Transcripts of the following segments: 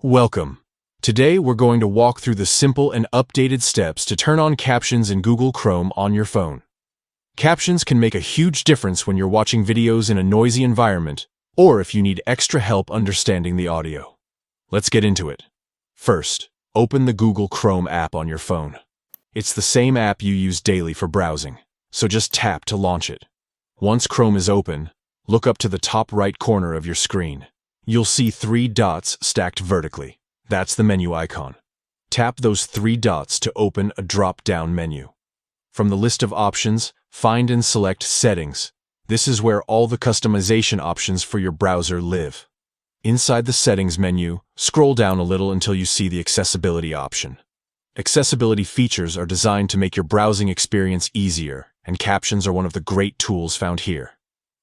Welcome. Today we're going to walk through the simple and updated steps to turn on Captions in Google Chrome on your phone. Captions can make a huge difference when you're watching videos in a noisy environment, or if you need extra help understanding the audio. Let's get into it. First, open the Google Chrome app on your phone. It's the same app you use daily for browsing, so just tap to launch it. Once Chrome is open, look up to the top right corner of your screen. You'll see 3 dots stacked vertically. That's the menu icon. Tap those 3 dots to open a drop-down menu. From the list of options, find and select Settings. This is where all the customization options for your browser live. Inside the Settings menu, scroll down a little until you see the Accessibility option. Accessibility features are designed to make your browsing experience easier, and Captions are one of the great tools found here.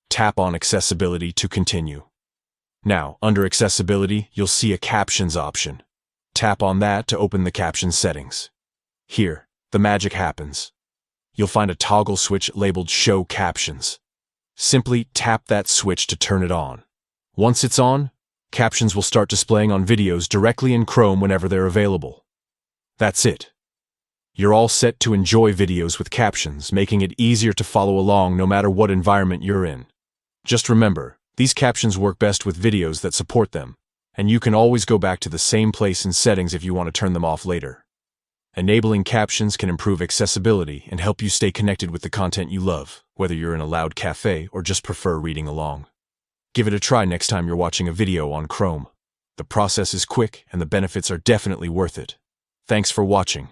Tap on Accessibility to continue. Now, under Accessibility, you'll see a Captions option. Tap on that to open the Captions settings. Here, the magic happens. You'll find a toggle switch labeled Show Captions. Simply tap that switch to turn it on. Once it's on, Captions will start displaying on videos directly in Chrome whenever they're available. That's it. You're all set to enjoy videos with Captions, making it easier to follow along no matter what environment you're in. Just remember, these captions work best with videos that support them, and you can always go back to the same place in settings if you want to turn them off later. Enabling captions can improve accessibility and help you stay connected with the content you love, whether you're in a loud cafe or just prefer reading along. Give it a try next time you're watching a video on Chrome. The process is quick and the benefits are definitely worth it. Thanks for watching.